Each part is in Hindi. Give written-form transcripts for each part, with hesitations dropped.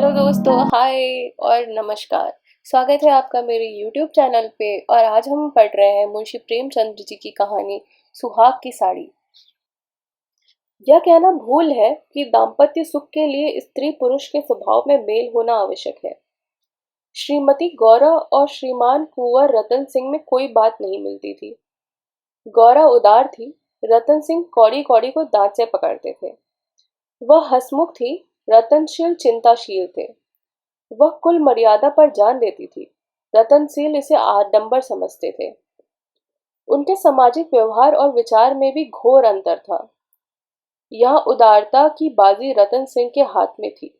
हेलो दोस्तों, हाय और नमस्कार। स्वागत है आपका मेरे YouTube चैनल पे। और आज हम पढ़ रहे हैं मुंशी प्रेमचंद्र जी की कहानी सुहाग की साड़ी। यह कहना भूल है कि दाम्पत्य सुख के लिए स्त्री पुरुष के स्वभाव में मेल होना आवश्यक है। श्रीमती गौरा और श्रीमान कुंवर रतन सिंह में कोई बात नहीं मिलती थी। गौरा उदार थी, रतन सिंह कौड़ी कौड़ी को दांत से पकड़ते थे। वह हंसमुख थी, रतनशील चिंताशील थे। वह कुल मर्यादा पर जान देती थी, रतनशील इसे आडंबर समझते थे। उनके सामाजिक व्यवहार और विचार में भी घोर अंतर था। यहाँ उदारता की बाजी रतन सिंह के हाथ में थी।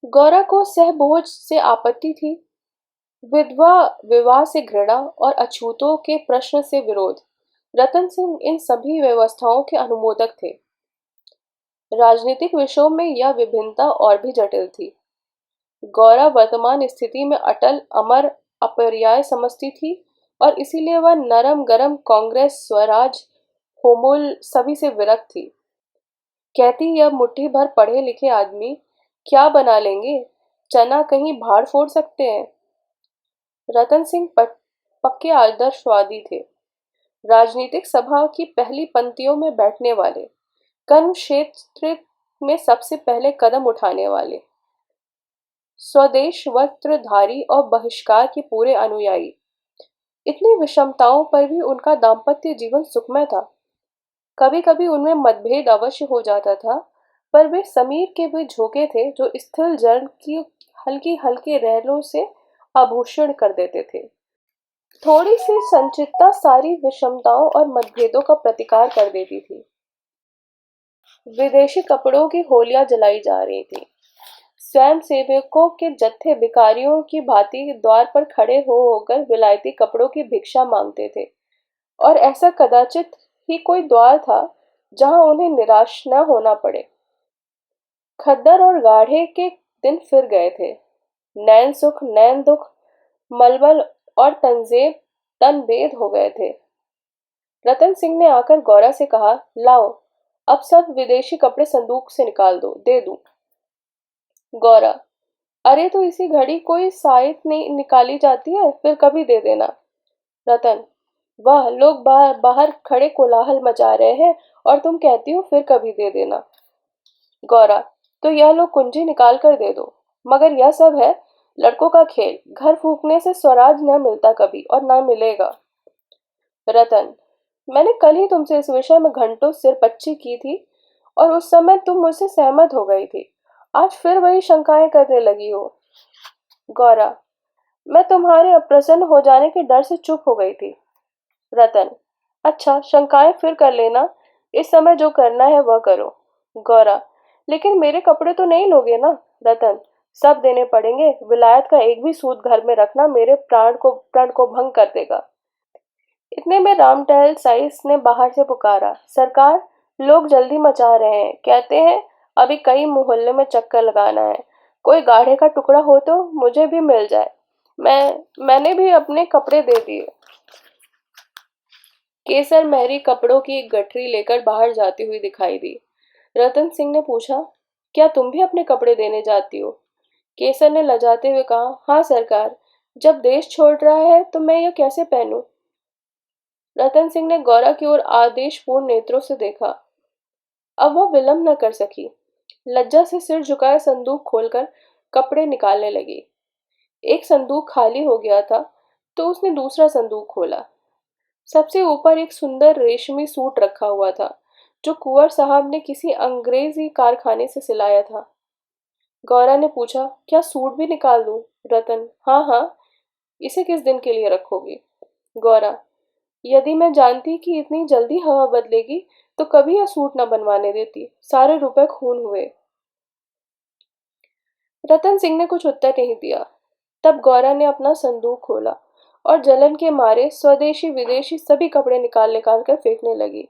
गौरा को सहबोझ से आपत्ति थी, विधवा विवाह से घृणा और अछूतों के प्रश्न से विरोध। रतन सिंह इन सभी व्यवस्थाओं के अनुमोदक थे। राजनीतिक विषयों में यह विभिन्नता और भी जटिल थी। गौरा वर्तमान स्थिति में अटल अमर अपरिहार्य समझती थी और इसीलिए वह नरम गरम कांग्रेस स्वराज होमुल सभी से विरक्त थी। कहती यह मुट्ठी भर पढ़े लिखे आदमी क्या बना लेंगे, चना कहीं भाड़ फोड़ सकते हैं। रतन सिंह पक्के आदर्शवादी थे, राजनीतिक सभा की पहली पंक्तियों में बैठने वाले, कर्म क्षेत्र में सबसे पहले कदम उठाने वाले, स्वदेश वस्त्रधारी और बहिष्कार के पूरे अनुयायी। इतनी विषमताओं पर भी उनका दाम्पत्य जीवन सुखमय था। कभी कभी उनमें मतभेद अवश्य हो जाता था, पर वे समीर के वे झोंके थे जो स्थिर जल की हल्की हल्की रहलों से आभूषण कर देते थे। थोड़ी सी संचितता सारी विषमताओं और मतभेदों का प्रतिकार कर देती थी। विदेशी कपड़ों की होलियां जलाई जा रही थी। स्वयं सेवकों के जत्थे भिखारियों की भांति द्वार पर खड़े हो होकर विलायती कपड़ों की भिक्षा मांगते थे, और ऐसा कदाचित ही कोई द्वार था जहां उन्हें निराश न होना पड़े। खद्दर और गाढ़े के दिन फिर गए थे। नैन सुख नैन दुख, मलबल और तंजेब तनबेद हो गए थे। रतन सिंह ने आकर गौरा से कहा, लाओ अब सब विदेशी कपड़े संदूक से निकाल दो, दे दूं। गौरा, अरे तो इसी घड़ी कोई साइत नहीं निकाली जाती है, फिर कभी दे देना। रतन, वाह, लोग बाहर खड़े कोलाहल मचा रहे हैं और तुम कहती हो फिर कभी दे देना। गौरा, तो यह लो कुंजी निकाल कर दे दो। मगर यह सब है लड़कों का खेल, घर फूकने से स्वराज न मिलता कभी और न मिलेगा। रतन, मैंने कल ही तुमसे इस विषय में घंटों सिरपच्ची की थी और उस समय तुम मुझसे सहमत हो गई थी। आज फिर वही शंकाएं करने लगी हो। गौरा, मैं तुम्हारे अप्रसन्न हो जाने के डर से चुप हो गई थी। रतन, अच्छा, शंकाएं फिर कर लेना, इस समय जो करना है वह करो। गौरा, लेकिन मेरे कपड़े तो नहीं लोगे ना। रतन, सब देने पड़ेंगे, विलायत का एक भी सूत घर में रखना मेरे प्राण को भंग कर देगा। इतने में रामटहल साइस ने बाहर से पुकारा, सरकार, लोग जल्दी मचा रहे हैं, कहते हैं अभी कई मोहल्ले में चक्कर लगाना है, कोई गाढ़े का टुकड़ा हो तो मुझे भी मिल जाए। मैंने भी अपने कपड़े दे दिए। केसर मेहरी कपड़ों की एक गठरी लेकर बाहर जाती हुई दिखाई दी। रतन सिंह ने पूछा, क्या तुम भी अपने कपड़े देने जाती हो? केसर ने लजाते हुए कहा, हाँ सरकार, जब देश छोड़ रहा है तो मैं यह कैसे पहनूं। रतन सिंह ने गौरा की ओर आदेशपूर्ण नेत्रों से देखा। अब वह विलंब न कर सकी। लज्जा से सिर झुकाए संदूक खोलकर कपड़े निकालने लगी। एक संदूक खाली हो गया था तो उसने दूसरा संदूक खोला। सबसे ऊपर एक सुंदर रेशमी सूट रखा हुआ था जो कुंवर साहब ने किसी अंग्रेजी कारखाने से सिलाया था। गौरा ने पूछा, क्या सूट भी निकाल दूं? रतन, हाँ हाँ, इसे किस दिन के लिए रखोगी? गौरा, यदि मैं जानती कि इतनी जल्दी हवा बदलेगी तो कभी यह सूट न बनवाने देती, सारे रुपए खून हुए। रतन सिंह ने कुछ उत्तर नहीं दिया। तब गौरा ने अपना संदूक खोला और जलन के मारे स्वदेशी विदेशी सभी कपड़े निकाल निकाल कर फेंकने लगी।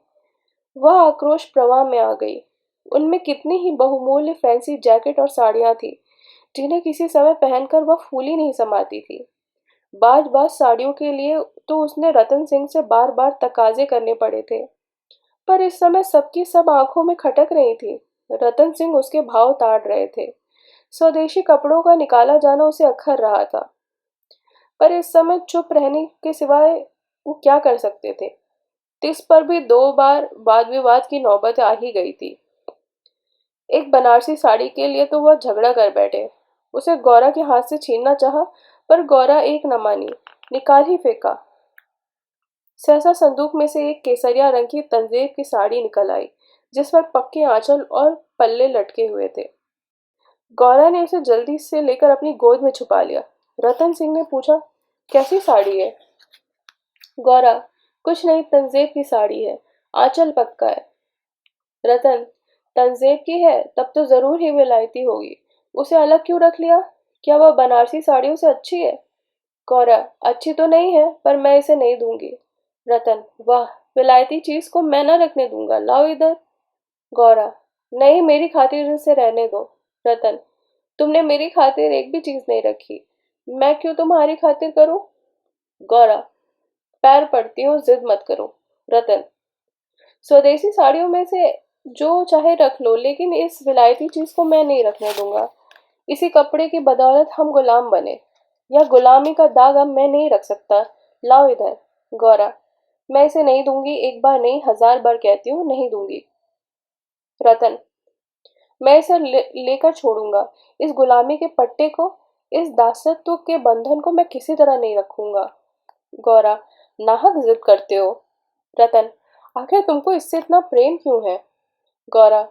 वह आक्रोश प्रवाह में आ गई। उनमें कितनी ही बहुमूल्य फैंसी जैकेट और साड़ियां थी जिन्हें किसी समय पहनकर वह फूली नहीं समाती थी। बाज बाज साड़ियों के लिए तो उसने रतन सिंह से बार बार तकाजे करने पड़े थे, पर इस समय सबकी सब आंखों में खटक रही थी। रतन सिंह उसके भाव ताड़ रहे थे। स्वदेशी कपड़ों का निकाला जाना उसे अखर रहा था, पर इस समय चुप रहने के सिवाय वो क्या कर सकते थे। इस पर भी 2 बार वाद विवाद की नौबत आ ही गई थी। एक बनारसी साड़ी के लिए तो वह झगड़ा कर बैठे। उसे गौरा के हाथ से छीनना चाहा, पर गौरा एक न मानी, निकाल ही फेंका। सहसा संदूक में से एक केसरिया रंग की तंजीर की साड़ी निकल आई, जिस पर पक्के आंचल और पल्ले लटके हुए थे। गौरा ने उसे जल्दी से लेकर अपनी गोद में छुपा लिया। रतन सिंह ने पूछा, कैसी साड़ी है? गौरा, कुछ नहीं, तंजीर की साड़ी है, आंचल पक्का है। रतन, तंजीर की है तब तो जरूर ही विलायती होगी, उसे अलग क्यों रख लिया? क्या वह बनारसी साड़ियों से अच्छी है? गौरा, अच्छी तो नहीं है, पर मैं इसे नहीं दूंगी। रतन, वाह, विलायती चीज को मैं न रखने दूंगा, लाओ इधर। गौरा, नहीं, मेरी खातिर इसे रहने दो। रतन, तुमने मेरी खातिर एक भी चीज नहीं रखी, मैं क्यों तुम्हारी खातिर करूं? गौरा, पैर पड़ती हूँ, जिद मत करो। रतन, स्वदेशी साड़ियों में से जो चाहे रख लो, लेकिन इस विलायती चीज को मैं नहीं रखने दूंगा। इसी कपड़े की बदौलत हम गुलाम बने, या गुलामी का दाग अब मैं नहीं रख सकता, लाओ इधर। गौरा, मैं इसे नहीं दूंगी, एक बार नहीं 1000 बार कहती हूँ, नहीं दूंगी। रतन, मैं इसे लेकर छोड़ूंगा, इस गुलामी के पट्टे को, इस दासत्व के बंधन को मैं किसी तरह नहीं रखूंगा। गौरा, नाहक जिद करते हो। रतन, आखिर तुमको इससे इतना प्रेम क्यों है? गौरा,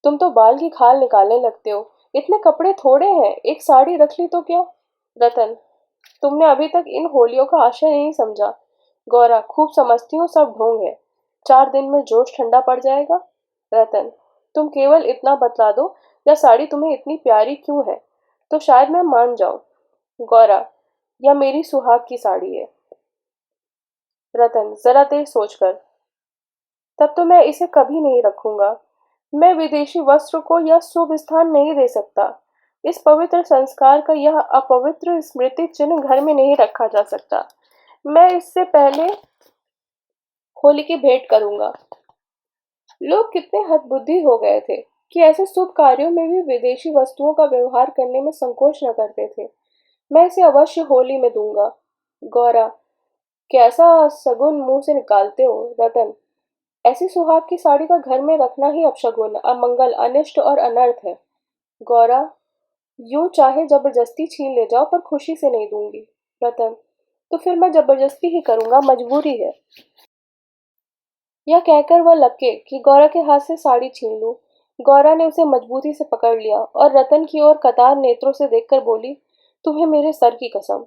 तुम तो बाल की खाल निकालने लगते हो, इतने कपड़े थोड़े हैं, एक साड़ी रख ली तो क्या? रतन, तुमने अभी तक इन होलियों का आशय नहीं समझा। गौरा, खूब समझती हूँ, सब ढोंग है, 4 दिन में जोश ठंडा पड़ जाएगा। रतन, तुम केवल इतना बतला दो, यह साड़ी तुम्हें इतनी प्यारी क्यों है, तो शायद मैं मान जाऊं। गौरा, यह मेरी सुहाग की साड़ी है। रतन, जरा देर सोचकर, तब तो मैं इसे कभी नहीं रखूंगा। मैं विदेशी वस्त्र को यह शुभ स्थान नहीं दे सकता। इस पवित्र संस्कार का यह अपवित्र स्मृति चिन्ह घर में नहीं रखा जा सकता। मैं इससे पहले होली की भेंट करूंगा। लोग कितने हतबुद्धि हो गए थे कि ऐसे शुभ कार्यों में भी विदेशी वस्तुओं का व्यवहार करने में संकोच न करते थे। मैं इसे अवश्य होली में दूंगा। गौरा, कैसा सगुन मुंह से निकालते हो। रतन, ऐसी सुहाग की साड़ी का घर में रखना ही अपशगुन, अमंगल, अनिष्ट और अनर्थ है। गौरा, यूं चाहे जबरदस्ती छीन ले जाओ, पर खुशी से नहीं दूंगी। रतन, तो फिर मैं जबरदस्ती ही करूंगा, मजबूरी है। यह कहकर वह लपके कि गौरा के हाथ से साड़ी छीन लूं। गौरा ने उसे मजबूती से पकड़ लिया और रतन की ओर कतार नेत्रों से देखकर बोली, तुम्हें मेरे सर की कसम।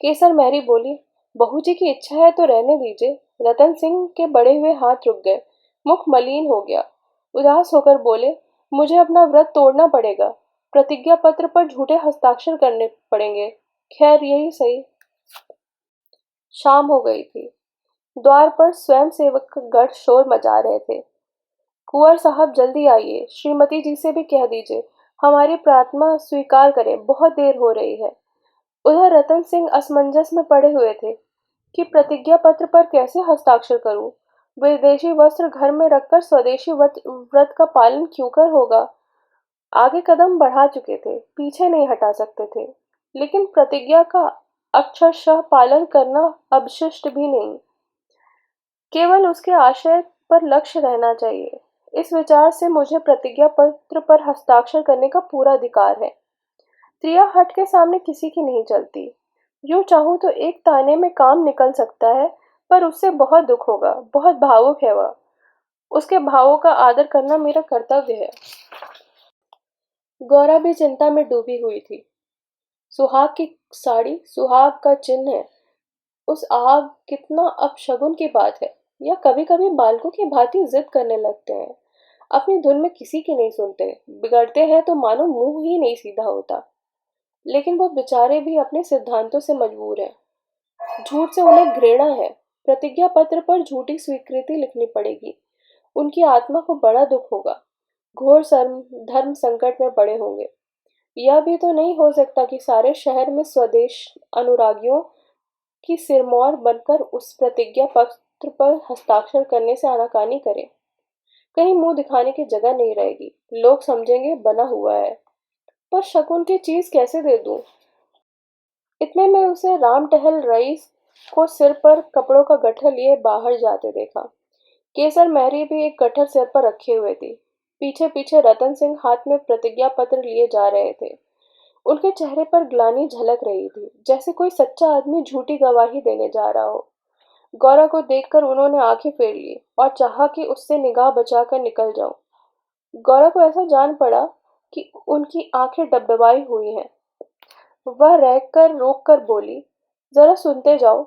केसर महरी बोली, बहू जी की इच्छा है तो रहने दीजिए। रतन सिंह के बढ़े हुए हाथ रुक गए, मुख मलिन हो गया। उदास होकर बोले, मुझे अपना व्रत तोड़ना पड़ेगा, प्रतिज्ञा पत्र पर झूठे हस्ताक्षर करने पड़ेंगे। खैर, यही सही। शाम हो गई थी। द्वार पर स्वयं सेवक गण शोर मचा रहे थे। कुंवर साहब, जल्दी आइए, श्रीमती जी से भी कह दीजिए हमारी प्रार्थना स्वीकार करें, बहुत देर हो रही है। उधर रतन सिंह असमंजस में पड़े हुए थे कि प्रतिज्ञा पत्र पर कैसे हस्ताक्षर करूं। विदेशी वस्त्र घर में रखकर स्वदेशी व्रत का पालन क्यों कर होगा। आगे कदम बढ़ा चुके थे, पीछे नहीं हटा सकते थे, लेकिन प्रतिज्ञा का अक्षरशः पालन करना अवशिष्ट भी नहीं, केवल उसके आशय पर लक्ष्य रहना चाहिए। इस विचार से मुझे प्रतिज्ञा पत्र पर हस्ताक्षर करने का पूरा अधिकार है। त्रिया हट के सामने किसी की नहीं चलती। यूं चाहूं तो एक ताने में काम निकल सकता है, पर उससे बहुत दुख होगा, बहुत भावुक है वह। उसके भावों का आदर करना मेरा कर्तव्य है। गौरा भी चिंता में डूबी हुई थी। सुहाग की साड़ी सुहाग का चिन्ह है, उस आग कितना अपशगुन की बात है। या कभी कभी बालकों की भांति जिद करने लगते हैं, अपनी धुन में किसी की नहीं सुनते, बिगड़ते हैं तो मानो मुंह ही नहीं सीधा होता। लेकिन वो बेचारे भी अपने सिद्धांतों से मजबूर हैं। झूठ से उन्हें घृणा है। प्रतिज्ञा पत्र पर झूठी स्वीकृति लिखनी पड़ेगी। उनकी आत्मा को बड़ा दुख होगा, घोर धर्म संकट में पड़े होंगे। यह भी तो नहीं हो सकता कि सारे शहर में स्वदेश अनुरागियों की सिरमौर बनकर उस प्रतिज्ञा पत्र पर हस्ताक्षर करने से आनाकानी करे। कहीं मुंह दिखाने की जगह नहीं रहेगी, लोग समझेंगे बना हुआ है। पर शगुन की चीज कैसे दे दूं? इतने में उसे राम टहल रईस को सिर पर कपड़ों का गट्ठर लिए बाहर जाते देखा। केसर महरी भी एक गट्ठर सिर पर रखे हुए थी। पीछे पीछे रतन सिंह हाथ में प्रतिज्ञा पत्र लिए जा रहे थे। उनके चेहरे पर ग्लानि झलक रही थी, जैसे कोई सच्चा आदमी झूठी गवाही देने जा रहा हो। गौरा को देखकर उन्होंने आंखें फेर ली और चाहा कि उससे निगाह बचाकर निकल जाऊं। गौरा को ऐसा जान पड़ा कि उनकी आंखें डबडबाई हुई हैं। वह रोक कर बोली, जरा सुनते जाओ।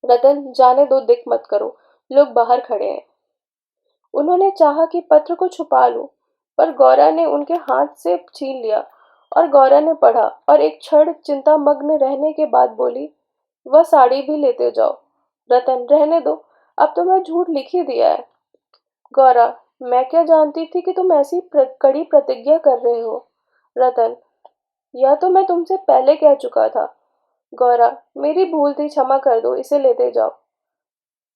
रतन, जाने दो, दिक मत करो, लोग बाहर खड़े हैं। उन्होंने चाहा कि पत्र को छुपा लूं, पर गौरा ने उनके हाथ से छीन लिया और गौरा ने पढ़ा और एक क्षण चिंतामग्न रहने के बाद बोली, वह साड़ी भी लेते जाओ। रतन, रहने दो, अब तो मैं झूठ लिख ही दिया है। गौरा, मैं क्या जानती थी कि तुम ऐसी कड़ी प्रतिज्ञा कर रहे हो। रतन, यह तो मैं तुमसे पहले कह चुका था। गौरा, मेरी भूल थी, क्षमा कर दो, इसे लेते जाओ।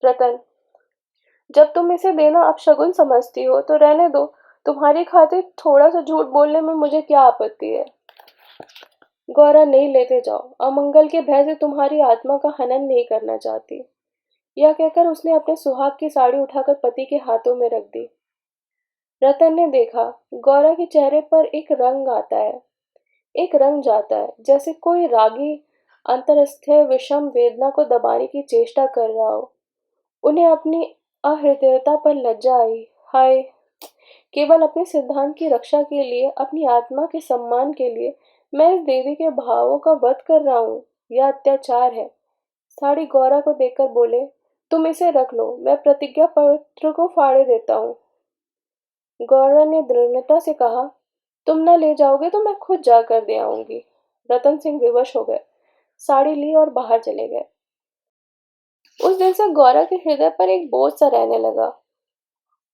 रतन, जब तुम इसे देना अपशगुन समझती हो तो रहने दो। तुम्हारी खातिर थोड़ा सा झूठ बोलने में मुझे क्या आपत्ति है। गौरा, नहीं, लेते जाओ, अमंगल के भय से तुम्हारी आत्मा का हनन नहीं करना चाहती। यह कहकर उसने अपने सुहाग की साड़ी उठाकर पति के हाथों में रख दी। रतन ने देखा, गौरा के चेहरे पर एक रंग आता है, एक रंग जाता है, जैसे कोई रागी अंतरस्थ विषम वेदना को दबाने की चेष्टा कर रहा हो। उन्हें अपनी अहृदयता पर लज्जा आई। हाय, केवल अपने सिद्धांत की रक्षा के लिए, अपनी आत्मा के सम्मान के लिए मैं इस देवी के भावों का वध कर रहा हूँ। यह अत्याचार है। साड़ी गौरा को देकर बोले, तुम इसे रख लो, मैं प्रतिज्ञा पत्र को फाड़े देता हूँ। गौरा ने दृढ़ता से कहा, तुम न ले जाओगे तो मैं खुद जाकर दे आऊंगी। रतन सिंह विवश हो गए, साड़ी ली और बाहर चले गए। उस दिन से गौरा के हृदय पर एक बोझ सा रहने लगा।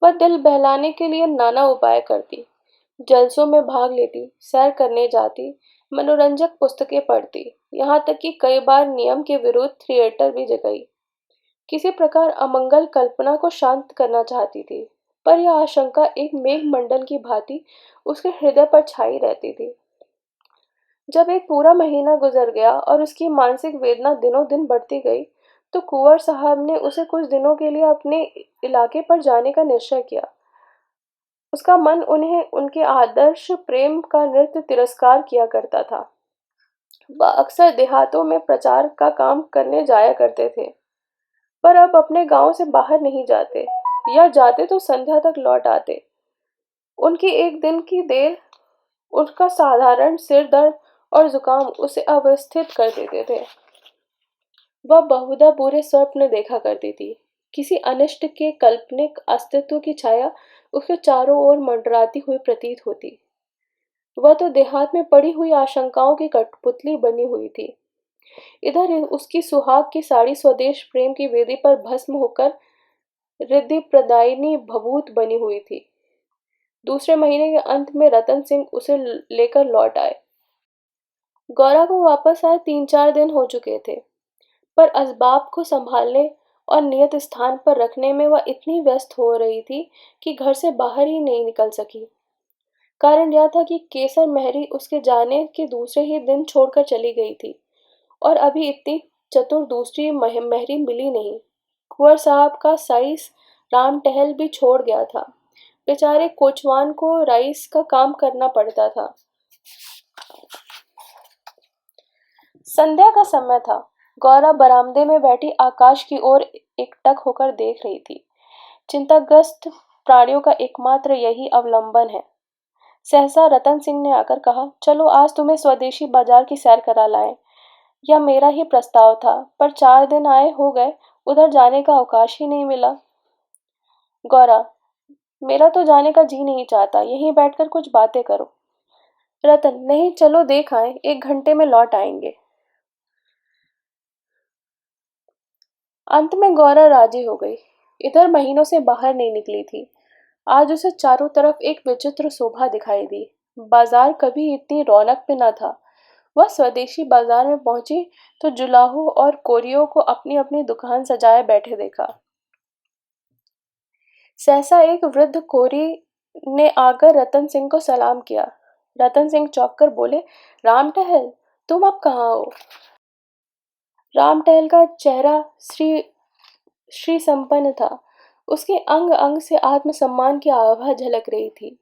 वह दिल बहलाने के लिए नाना उपाय करती, जलसों में भाग लेती, सैर करने जाती, मनोरंजक पुस्तकें पढ़ती, यहाँ तक कि कई बार नियम के विरुद्ध थिएटर भी जगई। किसी प्रकार अमंगल कल्पना को शांत करना चाहती थी, पर यह आशंका एक मेघ मंडल की भांति उसके हृदय पर छाई रहती थी। जब एक पूरा महीना गुजर गया और उसकी मानसिक वेदना दिनों दिन बढ़ती गई, तो कुंवर साहब ने उसे कुछ दिनों के लिए अपने इलाके पर जाने का निश्चय किया। उसका मन उन्हें उनके आदर्श प्रेम का नृत्य तिरस्कार किया करता था। वह अक्सर देहातों में प्रचार का काम करने जाया करते थे, पर अब अपने गांव से बाहर नहीं जाते, या जाते तो संध्या तक लौट आते। उनकी एक दिन की देर, उनका साधारण सिर दर्द और जुकाम उसे अवस्थित कर देते थे। वह बहुधा बुरे स्वप्न देखा करती थी। किसी अनिष्ट के काल्पनिक अस्तित्व की छाया उसके चारों ओर मंडराती हुई प्रतीत होती। वह तो देहात में पड़ी हुई आशंकाओं की कठपुतली बनी हुई थी। इधर उसकी सुहाग की साड़ी स्वदेश प्रेम की वेदी पर भस्म होकर रिद्धि प्रदायिनी भभूत बनी हुई थी। दूसरे महीने के अंत में रतन सिंह उसे लेकर लौट आए। गौरा को वापस आए 3-4 दिन हो चुके थे, पर असबाब को संभालने और नियत स्थान पर रखने में वह इतनी व्यस्त हो रही थी कि घर से बाहर ही नहीं निकल सकी। कारण यह था कि केसर महरी उसके जाने के दूसरे ही दिन छोड़कर चली गई थी, और अभी इतनी चतुर दूसरी महरी मिली नहीं। कुंवर साहब का साइस राम टहल भी छोड़ गया था। बेचारे कोचवान को राइस का काम करना पड़ता था। संध्या का समय था। गौरा बरामदे में बैठी आकाश की ओर एकटक होकर देख रही थी। चिंताग्रस्त प्राणियों का एकमात्र यही अवलंबन है। सहसा रतन सिंह ने आकर कहा, चलो आज तुम्हें स्वदेशी बाजार की सैर करा लाए। यह मेरा ही प्रस्ताव था, पर 4 दिन आए हो गए, उधर जाने का अवकाश ही नहीं मिला। गौरा, मेरा तो जाने का जी नहीं चाहता, यहीं बैठकर कुछ बातें करो। रतन, नहीं, चलो देख आए, 1 घंटे में लौट आएंगे। अंत में गौरा राजी हो गई। इधर महीनों से बाहर नहीं निकली थी। आज उसे चारों तरफ एक विचित्र शोभा दिखाई दी। बाजार कभी इतनी रौनक में न था। वह स्वदेशी बाजार में पहुंची तो जुलाहों और कोरियों को अपनी अपनी दुकान सजाए बैठे देखा। सहसा एक वृद्ध कोरी ने आकर रतन सिंह को सलाम किया। रतन सिंह चौंक कर बोले, राम टहल, तुम अब कहाँ हो? राम टहल का चेहरा श्री श्री संपन्न था। उसके अंग अंग से आत्मसम्मान की आभा झलक रही थी।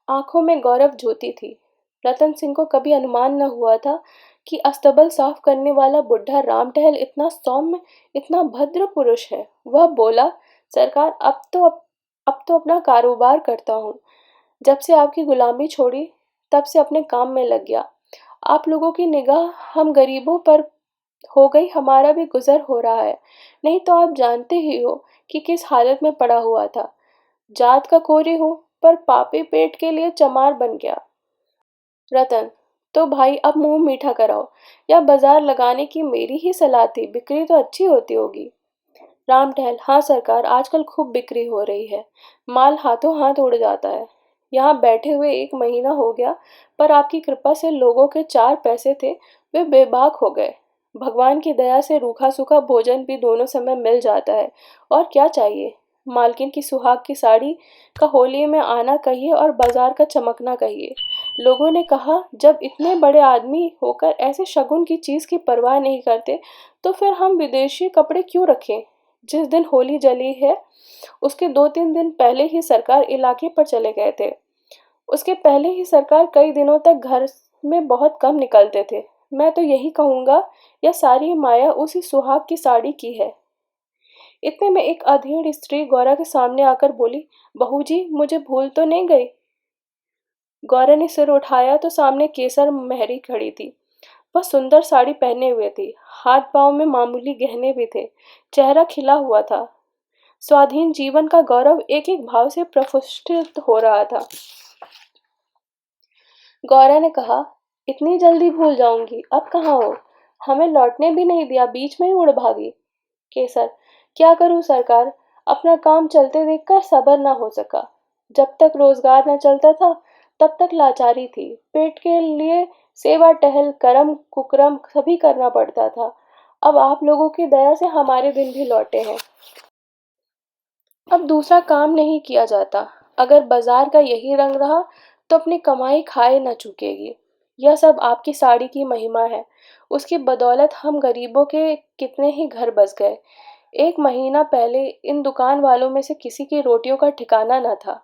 आंखों में गौरव ज्योति थी। रतन सिंह को कभी अनुमान न हुआ था कि अस्तबल साफ करने वाला बुढ़ा राम टहल इतना सौम्य, इतना भद्र पुरुष है। वह बोला, सरकार, अब तो अपना कारोबार करता हूँ। जब से आपकी गुलामी छोड़ी, तब से अपने काम में लग गया। आप लोगों की निगाह हम गरीबों पर हो गई, हमारा भी गुजर हो रहा है। नहीं तो आप जानते ही हो कि किस हालत में पड़ा हुआ था। जात का कोरी हूँ, पर पापी पेट के लिए चमार बन गया। रतन, तो भाई अब मुंह मीठा कराओ, या बाजार लगाने की मेरी ही सलाह थी, बिक्री तो अच्छी होती होगी। राम टहल, हाँ सरकार, आजकल खूब बिक्री हो रही है। माल हाथों हाथ उड़ जाता है। यहाँ बैठे हुए 1 महीना हो गया, पर आपकी कृपा से लोगों के 4 पैसे थे, वे बेबाक हो गए। भगवान की दया से रूखा सूखा भोजन भी दोनों समय मिल जाता है, और क्या चाहिए। मालकिन की सुहाग की साड़ी का होली में आना कहिए और बाजार का चमकना कहिए। लोगों ने कहा, जब इतने बड़े आदमी होकर ऐसे शगुन की चीज की परवाह नहीं करते, तो फिर हम विदेशी कपड़े क्यों रखें। जिस दिन होली जली है, उसके 2-3 दिन पहले ही सरकार इलाके पर चले गए थे। उसके पहले ही सरकार कई दिनों तक घर में बहुत कम निकलते थे। मैं तो यही कहूँगा, यह सारी माया उसी सुहाग की साड़ी की है। इतने में एक अधेड़ स्त्री गौरा के सामने आकर बोली, बहू जी, मुझे भूल तो नहीं गई। गौरा ने सिर उठाया तो सामने केसर मेहरी खड़ी थी। वह सुंदर साड़ी पहने हुए थी। हाथ पांव में मामूली गहने भी थे। चेहरा खिला हुआ था। स्वाधीन जीवन का गौरव एक एक भाव से प्रफुल्लित हो रहा था। गौरा ने कहा, इतनी जल्दी भूल जाऊंगी, अब कहाँ हो? हमें लौटने भी नहीं दिया, बीच में ही उड़ भागी। केसर, क्या करूं सरकार, अपना काम चलते देखकर सब्र न हो सका। जब तक रोजगार न चलता था, तब तक लाचारी थी। पेट के लिए सेवा टहल करम कुकरम सभी करना पड़ता था। अब आप लोगों की दया से हमारे दिन भी लौटे हैं। अब दूसरा काम नहीं किया जाता। अगर बाजार का यही रंग रहा, तो अपनी कमाई खाए न चुकेगी। यह सब आपकी साड़ी की महिमा है। उसकी बदौलत हम गरीबों के कितने ही घर बस गए। 1 महीना पहले इन दुकान वालों में से किसी की रोटियों का ठिकाना न था।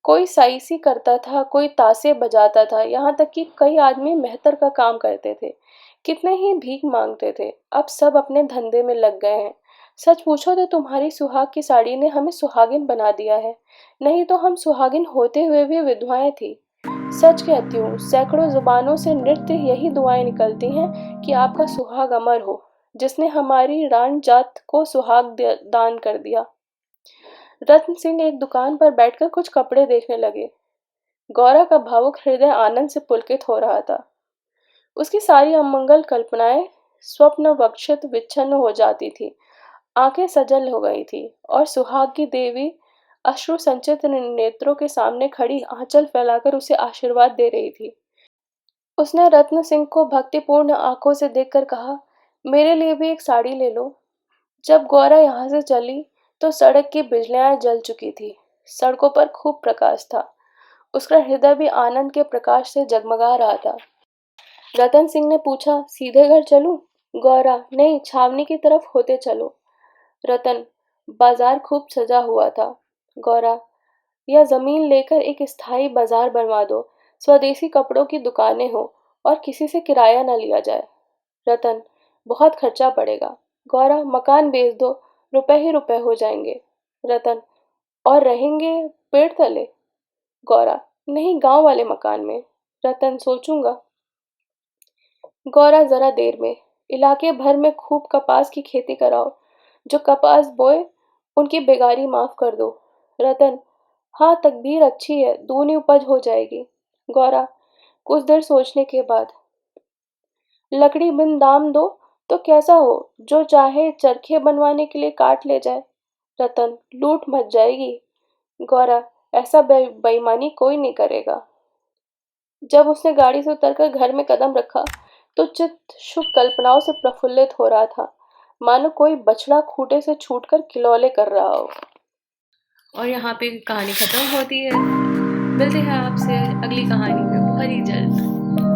कोई साइसी करता था, कोई तासे बजाता था, यहाँ तक कि कई आदमी मेहतर का काम करते थे। कितने ही भीख मांगते थे। अब सब अपने धंधे में लग गए हैं। सच पूछो तो तुम्हारी सुहाग की साड़ी ने हमें सुहागिन बना दिया है। नहीं तो हम सुहागिन होते हुए भी विधवाएं थी। सच कहती हूँ, सैकड़ों जुबानों से नृत्य यही दुआएं निकलती हैं कि आपका सुहाग अमर हो, जिसने हमारी रान जात को सुहाग दान कर दिया। रत्न सिंह एक दुकान पर बैठकर कुछ कपड़े देखने लगे। गौरा का भावुक हृदय आनंद से पुलकित हो रहा था। उसकी सारी अमंगल कल्पनाएं स्वप्न वक्षित विच्छिन्न हो जाती थी। आंखें सजल हो गई थी, और सुहाग की देवी अश्रु संचित नेत्रों के सामने खड़ी आंचल फैलाकर उसे आशीर्वाद दे रही थी। उसने रत्न सिंह को भक्तिपूर्ण आंखों से देखकर कहा, मेरे लिए भी एक साड़ी ले लो। जब गौरा यहाँ से चली, तो सड़क की बिजलियां जल चुकी थी। सड़कों पर खूब प्रकाश था। उसका हृदय भी आनंद के प्रकाश से जगमगा रहा था। रतन सिंह ने पूछा, सीधे घर चलूं? गौरा, नहीं, छावनी की तरफ होते चलो। रतन, बाजार खूब सजा हुआ था। गौरा, यह जमीन लेकर एक स्थायी बाजार बनवा दो। स्वदेशी कपड़ों की दुकानें हो, और किसी से किराया न लिया जाए। रतन, बहुत खर्चा पड़ेगा। गौरा, मकान बेच दो, रुपए ही रुपए हो जाएंगे। रतन, और रहेंगे पेड़ तले? गौरा, नहीं, गांव वाले मकान में। रतन, सोचूंगा। गौरा, जरा देर में। इलाके भर में खूब कपास की खेती कराओ। जो कपास बोए, उनकी बेगारी माफ कर दो। रतन, हाँ, तकदीर अच्छी है, दूनी उपज हो जाएगी। गौरा, कुछ देर सोचने के बाद, लकड़ी बिन दाम दो तो कैसा हो, जो चाहे चरखे बनवाने के लिए काट ले जाए। रतन, लूट मच जाएगी। गौरा, ऐसा बेईमानी कोई नहीं करेगा। जब उसने गाड़ी से उतरकर घर में कदम रखा, तो चित्त शुभ कल्पनाओं से प्रफुल्लित हो रहा था, मानो कोई बछड़ा खूंटे से छूटकर किलौले कर रहा हो। और यहाँ पे कहानी खत्म होती है। मिलते हैं आपसे अगली कहानी में बहुत ही जल्द।